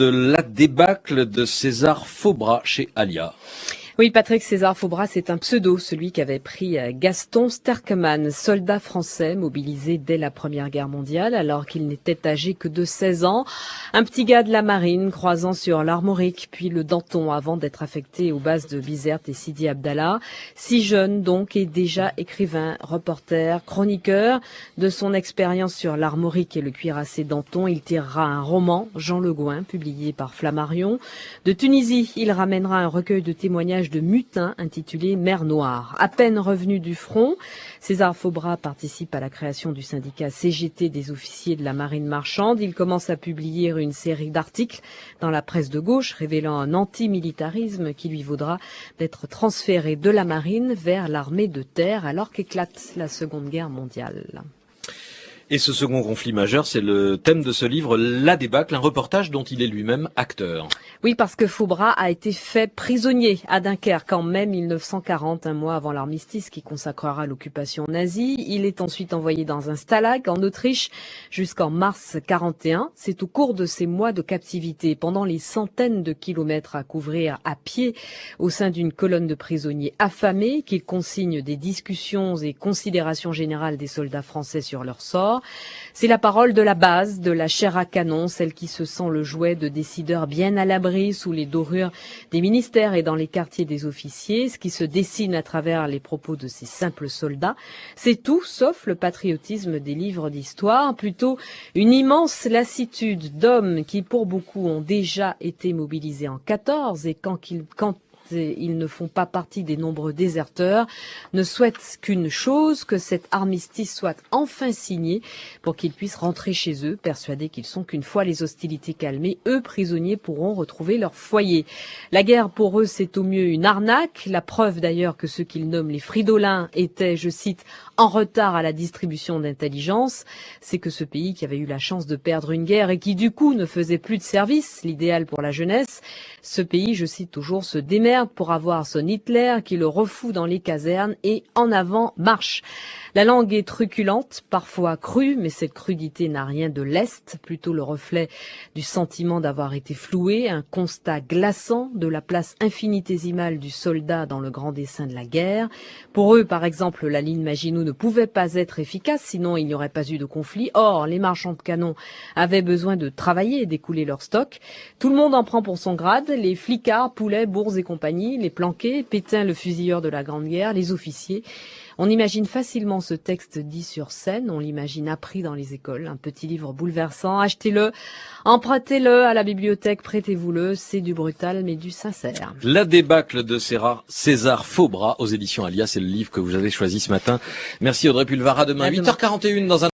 de la débâcle de César Faubras chez Alia. Oui, Patrick César Faubras, c'est un pseudo, celui qui avait pris Gaston Sterckmann, soldat français mobilisé dès la Première Guerre mondiale, alors qu'il n'était âgé que de 16 ans. Un petit gars de la marine, croisant sur l'Armorique, puis le Danton, avant d'être affecté aux bases de Bizerte et Sidi Abdallah. Si jeune donc, et déjà écrivain, reporter, chroniqueur. De son expérience sur l'Armorique et le cuirassé Danton, il tirera un roman, Jean Le Gouin, publié par Flammarion. De Tunisie, il ramènera un recueil de témoignages de mutins intitulé Mer Noire. À peine revenu du front, César Faubras participe à la création du syndicat CGT des officiers de la marine marchande. Il commence à publier une série d'articles dans la presse de gauche révélant un antimilitarisme qui lui vaudra d'être transféré de la marine vers l'armée de terre alors qu'éclate la Seconde Guerre mondiale. Et ce second conflit majeur, c'est le thème de ce livre, La débâcle, un reportage dont il est lui-même acteur. Oui, parce que Faubras a été fait prisonnier à Dunkerque en mai 1940, un mois avant l'armistice qui consacrera l'occupation nazie. Il est ensuite envoyé dans un stalag en Autriche jusqu'en mars 41. C'est au cours de ces mois de captivité, pendant les centaines de kilomètres à couvrir à pied au sein d'une colonne de prisonniers affamés, qu'il consigne des discussions et considérations générales des soldats français sur leur sort. C'est la parole de la base, de la chair à canon, celle qui se sent le jouet de décideurs bien à l'abri sous les dorures des ministères et dans les quartiers des officiers, ce qui se dessine à travers les propos de ces simples soldats. C'est tout sauf le patriotisme des livres d'histoire, plutôt une immense lassitude d'hommes qui pour beaucoup ont déjà été mobilisés en 14 et quand ils ne font pas partie des nombreux déserteurs, ne souhaitent qu'une chose, que cet armistice soit enfin signé pour qu'ils puissent rentrer chez eux, persuadés qu'ils sont qu'une fois les hostilités calmées, eux, prisonniers, pourront retrouver leur foyer. La guerre, pour eux, c'est au mieux une arnaque, la preuve d'ailleurs que ceux qu'ils nomment les fridolins étaient, je cite, en retard à la distribution d'intelligence, c'est que ce pays qui avait eu la chance de perdre une guerre et qui du coup ne faisait plus de service, l'idéal pour la jeunesse, ce pays, je cite toujours, se démerde pour avoir son Hitler qui le refoue dans les casernes et en avant marche. La langue est truculente, parfois crue, mais cette crudité n'a rien de leste, plutôt le reflet du sentiment d'avoir été floué, un constat glaçant de la place infinitésimale du soldat dans le grand dessein de la guerre. Pour eux, par exemple, la ligne Maginot ne pouvait pas être efficace, sinon il n'y aurait pas eu de conflit. Or, les marchands de canons avaient besoin de travailler et d'écouler leur stock. Tout le monde en prend pour son grade, les flicards, Poulet, Bourse et compagnie, les planqués, Pétain le fusilleur de la Grande Guerre, les officiers. On imagine facilement ce texte dit sur scène, on l'imagine appris dans les écoles, un petit livre bouleversant, achetez-le, empruntez-le à la bibliothèque, prêtez-vous-le, c'est du brutal mais du sincère. La débâcle de César Faubras aux éditions Alia, c'est le livre que vous avez choisi ce matin. Merci Audrey Pulvar, à demain 8h41 dans un